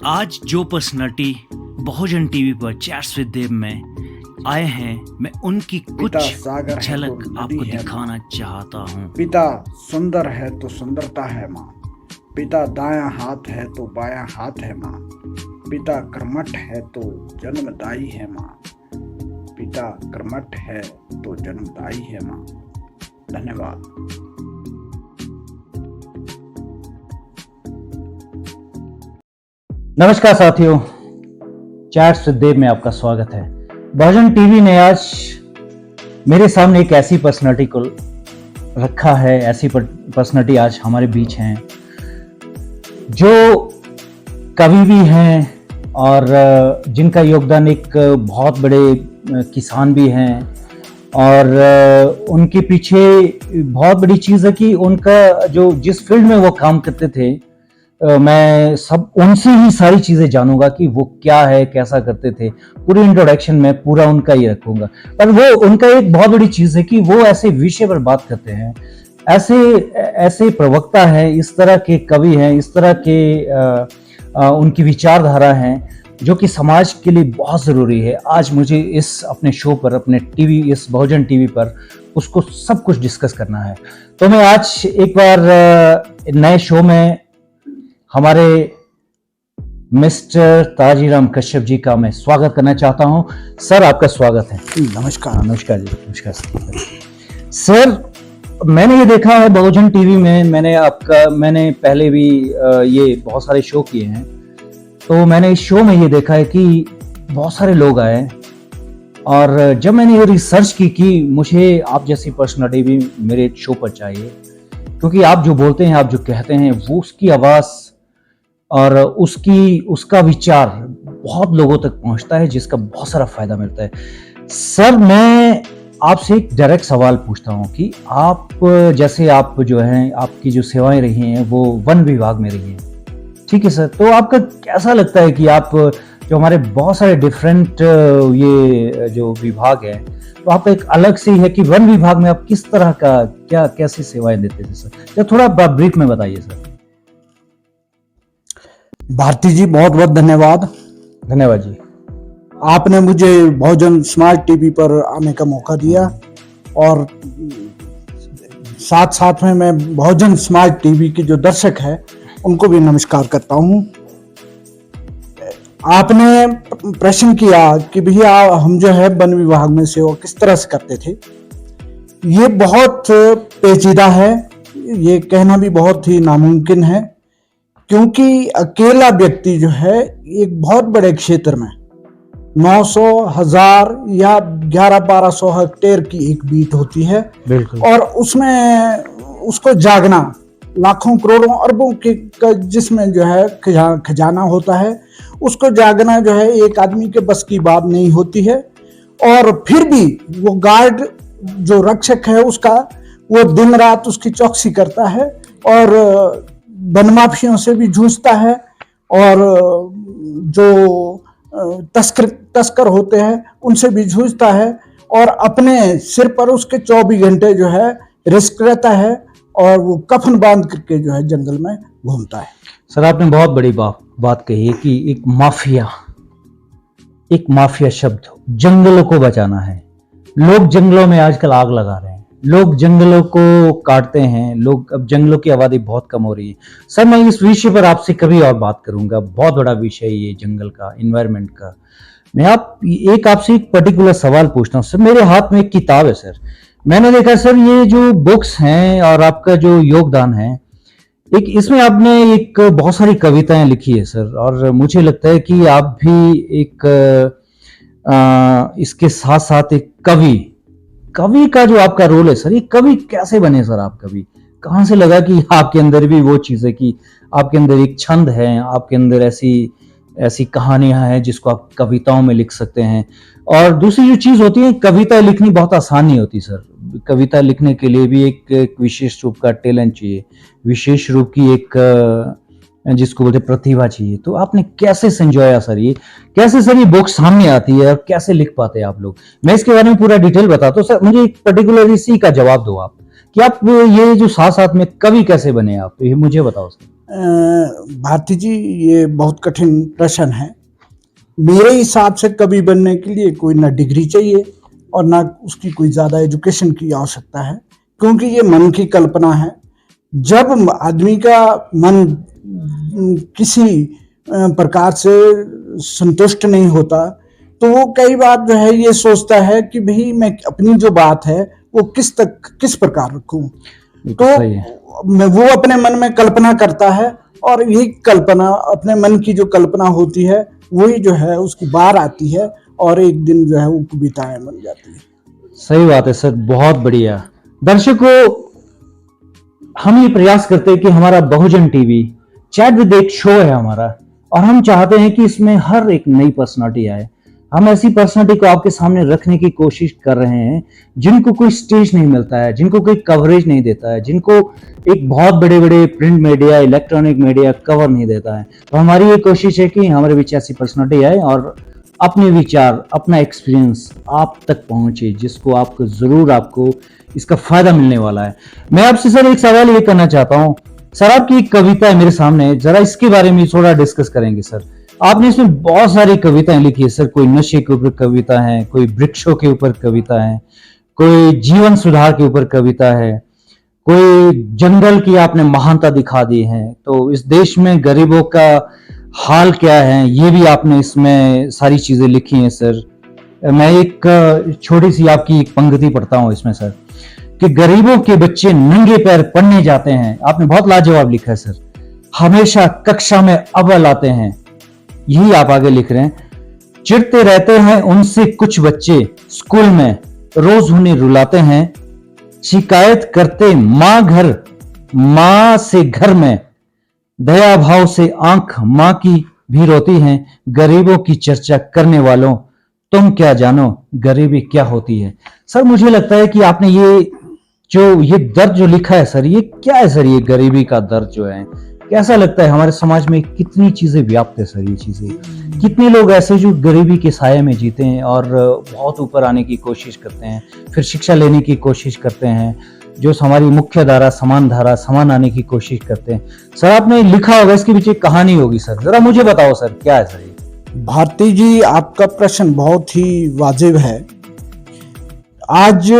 आज जो पर्सनालिटी बहुजन टीवी पर चैट्स विद देव में आए हैं, मैं उनकी कुछ झलक आपको दिखाना चाहता हूँ। पिता सुंदर है तो सुंदरता है माँ, पिता दायां हाथ है तो बायां हाथ है माँ, पिता कर्मठ है तो जन्मदायी है माँ, पिता कर्मठ है तो जन्मदायी है माँ। धन्यवाद। नमस्कार साथियों, चैट्स विद देव में आपका स्वागत है। बहुजन टीवी ने आज मेरे सामने एक ऐसी पर्सनालिटी को रखा है, ऐसी पर्सनालिटी आज हमारे बीच हैं जो कवि भी हैं और जिनका योगदान एक बहुत बड़े किसान भी हैं और उनके पीछे बहुत बड़ी चीज़ है कि उनका जो जिस फील्ड में वो काम करते थे, मैं सब उनसे ही सारी चीजें जानूंगा कि वो क्या है, कैसा करते थे। पूरी इंट्रोडक्शन में पूरा उनका ही रखूंगा। पर वो उनका एक बहुत बड़ी चीज है कि वो ऐसे विषय पर बात करते हैं, ऐसे प्रवक्ता हैं, इस तरह के कवि हैं, इस तरह के उनकी विचारधारा हैं जो कि समाज के लिए बहुत जरूरी है। आज मुझे इस अपने शो पर, अपने टीवी, इस बहुजन टीवी पर उसको सब कुछ डिस्कस करना है। तो मैं आज एक बार नए शो में हमारे मिस्टर ताजीराम कश्यप जी का मैं स्वागत करना चाहता हूं। सर, आपका स्वागत है। नमस्कार। नमस्कार जी। नमस्कार सर। मैंने ये देखा है बहुजन टीवी में, मैंने पहले भी ये बहुत सारे शो किए हैं, तो मैंने इस शो में ये देखा है कि बहुत सारे लोग आए और जब मैंने ये रिसर्च की कि मुझे आप जैसी पर्सनालिटी भी मेरे शो पर चाहिए, क्योंकि आप जो बोलते हैं, आप जो कहते हैं, वो उसकी आवाज़ और उसका विचार बहुत लोगों तक पहुंचता है, जिसका बहुत सारा फायदा मिलता है। सर, मैं आपसे एक डायरेक्ट सवाल पूछता हूं कि आप जैसे आप जो हैं, आपकी जो सेवाएं रही हैं वो वन विभाग में रही हैं, ठीक है सर। तो आपका कैसा लगता है कि आप जो हमारे बहुत सारे डिफरेंट ये जो विभाग है, तो आपका एक अलग से ही है कि वन विभाग में आप किस तरह का कैसी सेवाएं देते थे सर? या थोड़ा ब्रीफ में बताइए सर। भारती जी, बहुत बहुत धन्यवाद। धन्यवाद जी। आपने मुझे बहुजन स्मार्ट टीवी पर आने का मौका दिया और साथ साथ में मैं बहुजन स्मार्ट टीवी के जो दर्शक हैं उनको भी नमस्कार करता हूं। आपने प्रश्न किया कि भैया हम जो है वन विभाग में सेवा किस तरह से करते थे। ये बहुत पेचीदा है, ये कहना भी बहुत ही नामुमकिन है, क्योंकि अकेला व्यक्ति जो है एक बहुत बड़े क्षेत्र में 900, 1000 या 1100-1200 हेक्टेयर की एक बीट होती है। बिल्कुल। और उसमें उसको जागना लाखों करोड़ों अरबों के जिसमें जो है खजाना होता है, उसको जागना जो है एक आदमी के बस की बात नहीं होती है। और फिर भी वो गार्ड जो रक्षक है उसका, वो दिन रात उसकी चौकसी करता है और बनमाफियों से भी जूझता है और जो तस्कर होते हैं उनसे भी जूझता है और अपने सिर पर उसके 24 घंटे जो है रिस्क रहता है और वो कफन बांध करके जो है जंगल में घूमता है। सर, आपने बहुत बड़ी बात कही है कि एक माफिया शब्द, जंगलों को बचाना है। लोग जंगलों में आजकल आग लगा रहे हैं, लोग जंगलों को काटते हैं, अब जंगलों की आबादी बहुत कम हो रही है। सर, मैं इस विषय पर आपसे कभी और बात करूंगा, बहुत बड़ा विषय है ये जंगल का, इन्वायरमेंट का। मैं आपसे एक पर्टिकुलर सवाल पूछता हूँ। सर, मेरे हाथ में एक किताब है सर, मैंने देखा सर ये जो बुक्स हैं और आपका जो योगदान है, एक इसमें आपने एक बहुत सारी कविताएं लिखी है सर, और मुझे लगता है कि आप भी एक इसके साथ साथ एक कवि का जो आपका रोल है सर, ये कवि कैसे बने सर? आप कवि कहाँ से लगा कि आपके अंदर भी वो चीज़ है कि आपके अंदर एक छंद है, आपके अंदर ऐसी कहानियां हैं जिसको आप कविताओं में लिख सकते हैं। और दूसरी जो चीज़ होती है, कविता लिखनी बहुत आसान नहीं होती सर। कविता लिखने के लिए भी एक विशेष रूप का टैलेंट चाहिए, विशेष रूप की एक जिसको बोलते प्रतिभा चाहिए। तो आपने कैसे संजोया सर ये, कैसे सर ये बुक सामने आती है और कैसे लिख पाते हैं आप लोग? मैं इसके बारे में पूरा डिटेल बताता हूँ सर, मुझे एक पर्टिकुलर इसी का जवाब दो आप कि आप ये जो साथ साथ में कवि कैसे बने आप, तो ये मुझे बताओ सर। भारती जी, ये बहुत कठिन प्रश्न है। मेरे हिसाब से कवि बनने के लिए कोई ना डिग्री चाहिए और ना उसकी कोई ज़्यादा एजुकेशन की आवश्यकता है, क्योंकि ये मन की कल्पना है। जब आदमी का मन किसी प्रकार से संतुष्ट नहीं होता, तो वो कई बार जो है ये सोचता है कि भाई मैं अपनी जो बात है वो किस प्रकार रखूं। तो वो अपने मन में कल्पना करता है, और ये कल्पना, अपने मन की जो कल्पना होती है, वही जो है उसकी बार आती है और एक दिन जो है वो कविताएं बन जाती है। सही बात है सर, बहुत बढ़िया। दर्शकों, हम ये प्रयास करते हैं कि हमारा बहुजन टीवी चैट विद एक शो है हमारा, और हम चाहते हैं कि इसमें हर एक नई पर्सनालिटी आए। हम ऐसी पर्सनालिटी को आपके सामने रखने की कोशिश कर रहे हैं जिनको कोई स्टेज नहीं मिलता है, जिनको कोई कवरेज नहीं देता है, जिनको एक बहुत बड़े बड़े print media, electronic media cover नहीं देता है। तो हमारी ये कोशिश है कि हमारे बीच ऐसी पर्सनालिटी आए और अपने विचार, अपना एक्सपीरियंस आप तक पहुंचे, जिसको आपको जरूर आपको इसका फायदा मिलने वाला है। मैं आपसे सर एक सवाल ये करना चाहता हूँ। सर, आपकी एक कविता है मेरे सामने, जरा इसके बारे में थोड़ा डिस्कस करेंगे सर। आपने इसमें बहुत सारी कविताएं लिखी है सर। कोई नशे के ऊपर कविता है, कोई वृक्षों के ऊपर कविता है, कोई जीवन सुधार के ऊपर कविता है, कोई जंगल की आपने महानता दिखा दी है। तो इस देश में गरीबों का हाल क्या है, ये भी आपने इसमें सारी चीजें लिखी हैं सर। मैं एक छोटी सी आपकी एक पंक्ति पढ़ता हूं इसमें सर, कि गरीबों के बच्चे नंगे पैर पढ़ने जाते हैं। आपने बहुत लाजवाब लिखा है सर। हमेशा कक्षा में अव्वल आते हैं, यही आप आगे लिख रहे हैं। चिढ़ते रहते हैं उनसे कुछ बच्चे, स्कूल में रोज उन्हें रुलाते हैं। शिकायत करते मां से घर में, दया भाव से आंख मां की भी रोती है। गरीबों की चर्चा करने वालों, तुम क्या जानो गरीबी क्या होती है। सर, मुझे लगता है कि आपने ये दर्द जो लिखा है सर, ये क्या है सर? ये गरीबी का दर्द जो है, कैसा लगता है हमारे समाज में कितनी चीजें व्याप्त है सर? ये चीजें, कितने लोग ऐसे जो गरीबी के साये में जीते हैं और बहुत ऊपर आने की कोशिश करते हैं, फिर शिक्षा लेने की कोशिश करते हैं, जो हमारी मुख्य धारा समान आने की कोशिश करते हैं। सर, आपने लिखा होगा, इसके पीछे कहानी होगी सर, जरा मुझे बताओ सर, क्या है सर ये? भारती जी, आपका प्रश्न बहुत ही वाजिब है। आज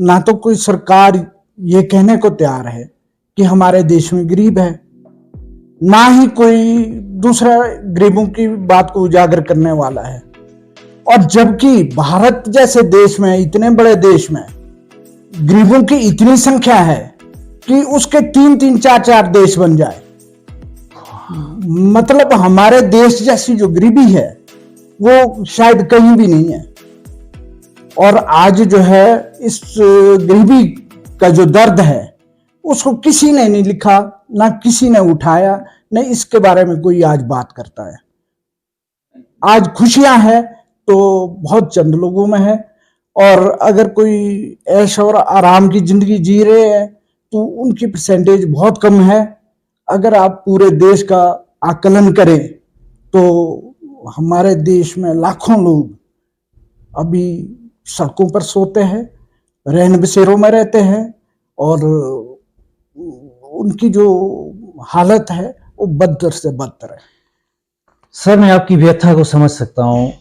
ना तो कोई सरकार ये कहने को तैयार है कि हमारे देश में गरीब है, ना ही कोई दूसरा गरीबों की बात को उजागर करने वाला है। और जबकि भारत जैसे देश में, इतने बड़े देश में गरीबों की इतनी संख्या है कि उसके 3-3, 4-4 देश बन जाए। मतलब हमारे देश जैसी जो गरीबी है वो शायद कहीं भी नहीं है। और आज जो है इस गरीबी का जो दर्द है उसको किसी ने नहीं लिखा, ना किसी ने उठाया, न इसके बारे में कोई आज बात करता है। आज खुशियां हैं तो बहुत चंद लोगों में है, और अगर कोई ऐश और आराम की जिंदगी जी रहे हैं तो उनकी परसेंटेज बहुत कम है। अगर आप पूरे देश का आकलन करें तो हमारे देश में लाखों लोग अभी सड़कों पर सोते हैं, रहन बसेरों में रहते हैं, और उनकी जो हालत है वो बदतर से बदतर है। सर, मैं आपकी व्यथा को समझ सकता हूँ।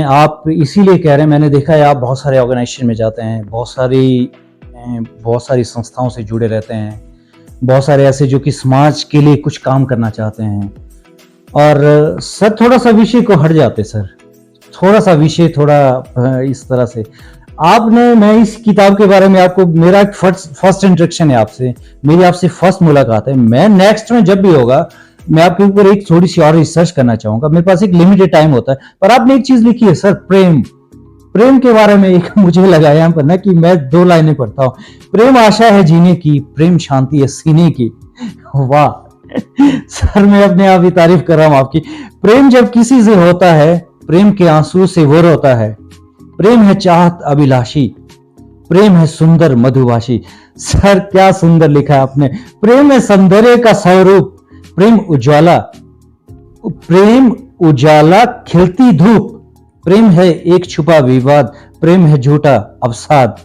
आप इसीलिए कह रहे हैं, मैंने देखा है आप बहुत सारे ऑर्गेनाइजेशन में जाते हैं, बहुत सारी संस्थाओं से जुड़े रहते हैं, बहुत सारे ऐसे जो कि समाज के लिए कुछ काम करना चाहते हैं। और सर, थोड़ा सा विषय को हट जाते सर, थोड़ा सा विषय थोड़ा इस तरह से मैं इस किताब के बारे में आपको, मेरा फर्स्ट इंट्रोडक्शन है आपसे, मेरी आपसे फर्स्ट मुलाकात है। मैं नेक्स्ट में जब भी होगा मैं आपके ऊपर एक थोड़ी सी और रिसर्च करना चाहूंगा। मेरे पास एक लिमिटेड टाइम होता है, पर आपने एक चीज लिखी है सर, प्रेम के बारे में एक मुझे लगा यहाँ पर ना कि मैं 2 लाइनें पढ़ता हूँ। प्रेम आशा है जीने की, प्रेम शांति है सीने की। वाह सर, मैं अपने आप ही तारीफ कर रहा हूँ आपकी। प्रेम जब किसी से होता है, प्रेम के आंसू से वो रोता है। प्रेम है चाहत अभिलाषी, प्रेम है सुंदर मधुभाषी। सर, क्या सुंदर लिखा है आपने। प्रेम है सौंदर्य का स्वरूप, प्रेम उजाला खिलती धूप। प्रेम है एक छुपा विवाद, प्रेम है झूठा अवसाद।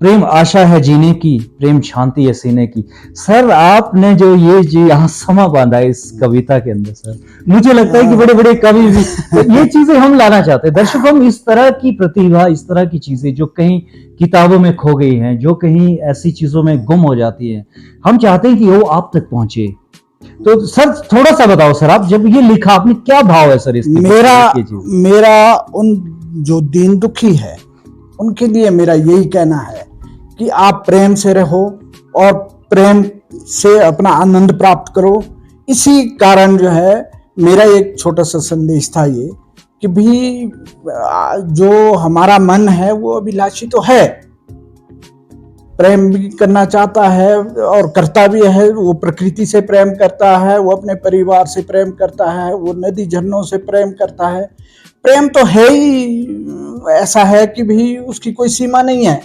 प्रेम आशा है जीने की, प्रेम शांति है सीने की। सर आपने जो यहाँ समा बांधा है इस कविता के अंदर सर, मुझे लगता है कि बड़े बड़े कवि भी तो ये चीजें हम लाना चाहते हैं। दर्शक, हम इस तरह की प्रतिभा, इस तरह की चीजें जो कहीं किताबों में खो गई हैं, जो कहीं ऐसी चीजों में गुम हो जाती है, हम चाहते हैं कि वो आप तक पहुंचे। तो सर थोड़ा सा बताओ सर, आप जब ये लिखा आपने क्या भाव है सर इसके? मेरा उन जो दीन दुखी है उनके लिए मेरा यही कहना है कि आप प्रेम से रहो और प्रेम से अपना आनंद प्राप्त करो। इसी कारण जो है मेरा एक छोटा सा संदेश था ये कि भी जो हमारा मन है वो अभिलाषी तो है, प्रेम भी करना चाहता है और करता भी है। वो प्रकृति से प्रेम करता है, वो अपने परिवार से प्रेम करता है, वो नदी झरनों से प्रेम करता है। प्रेम तो है ही ऐसा है कि भी उसकी कोई सीमा नहीं है।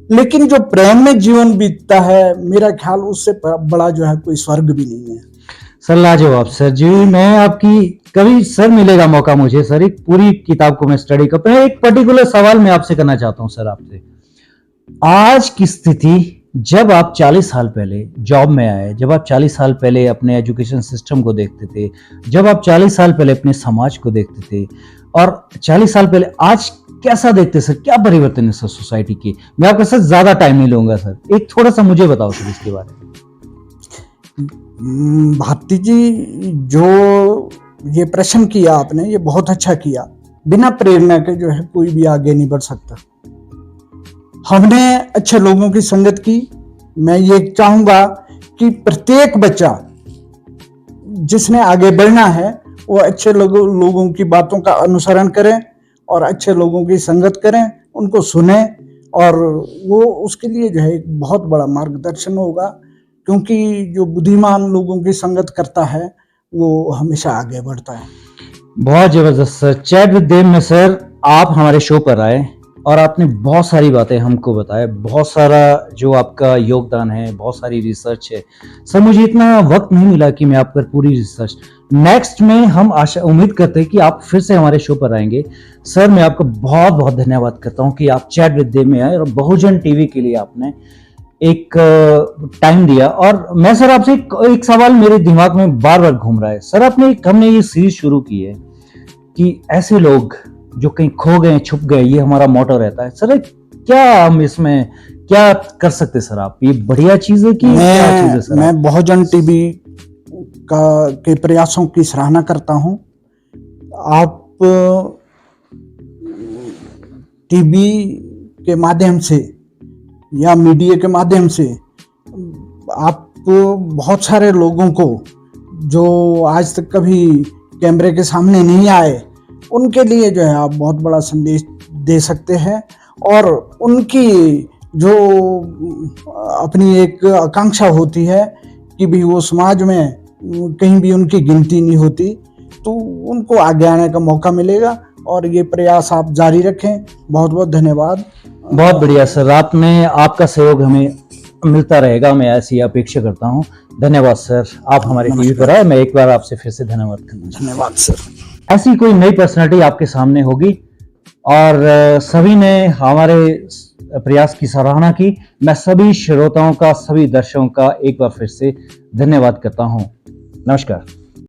लेकिन जो प्रेम में जीवन बीतता है, मेरा ख्याल उससे बड़ा जो है कोई स्वर्ग भी नहीं है। सर लाजवाब सर जी, मैं आपकी कभी सर मिलेगा मौका मुझे सर एक पूरी किताब को मैं स्टडी कर, एक पर्टिकुलर सवाल मैं आपसे करना चाहता हूं सर आपसे। आज की स्थिति, जब आप 40 साल पहले जॉब में आए, जब आप 40 साल पहले अपने एजुकेशन सिस्टम को देखते थे, जब आप 40 साल पहले अपने समाज को देखते थे और 40 साल पहले आज कैसा देखते सर? क्या परिवर्तन है सर सोसाइटी की? मैं आपका सर ज्यादा टाइम नहीं लूंगा सर, एक थोड़ा सा मुझे बताओ सर इसके बारे में। भारती जी, जो ये प्रश्न किया आपने, ये बहुत अच्छा किया। बिना प्रेरणा के जो है कोई भी आगे नहीं बढ़ सकता। हमने अच्छे लोगों की संगत की। मैं ये चाहूंगा कि प्रत्येक बच्चा जिसने आगे बढ़ना है वो अच्छे लोगों की बातों का अनुसरण करें और अच्छे लोगों की संगत करें, उनको सुने, और वो उसके लिए जो है एक बहुत बड़ा मार्गदर्शन होगा। क्योंकि जो बुद्धिमान लोगों की संगत करता है वो हमेशा आगे बढ़ता है। बहुत जबरदस्त सर। चैट विद देव में सर आप हमारे शो पर आए और आपने बहुत सारी बातें हमको बताया, बहुत सारा जो आपका योगदान है, बहुत सारी रिसर्च है सर। मुझे इतना वक्त नहीं मिला कि मैं आप पर पूरी रिसर्च, नेक्स्ट में हम उम्मीद करते हैं कि आप फिर से हमारे शो पर आएंगे। सर मैं आपका बहुत बहुत धन्यवाद करता हूं कि आप चैट विद देव में आए और बहुजन टीवी के लिए आपने एक टाइम दिया। और मैं सर आपसे एक सवाल मेरे दिमाग में बार बार घूम रहा है सर। हमने ये सीरीज शुरू की है कि ऐसे लोग जो कहीं खो गए, छुप गए, ये हमारा मोटो रहता है सर। क्या हम इसमें क्या कर सकते सर? आप ये बढ़िया चीज है कि क्या चीज है सर? मैं बहुजन टीवी के प्रयासों की सराहना करता हूं। आप टीवी के माध्यम से या मीडिया के माध्यम से आप बहुत सारे लोगों को जो आज तक कभी कैमरे के सामने नहीं आए, उनके लिए जो है आप बहुत बड़ा संदेश दे सकते हैं। और उनकी जो अपनी एक आकांक्षा होती है कि भी वो समाज में कहीं भी उनकी गिनती नहीं होती, तो उनको आगे आने का मौका मिलेगा। और ये प्रयास आप जारी रखें। बहुत बहुत धन्यवाद। बहुत बढ़िया सर, आपका सहयोग हमें मिलता रहेगा, मैं ऐसी अपेक्षा करता हूँ। धन्यवाद सर, आप हमारे टीवी पर आए। मैं एक बार आपसे फिर से धन्यवाद करना। धन्यवाद सर। ऐसी कोई नई पर्सनालिटी आपके सामने होगी और सभी ने हमारे प्रयास की सराहना की। मैं सभी श्रोताओं का, सभी दर्शकों का एक बार फिर से धन्यवाद करता हूं। नमस्कार।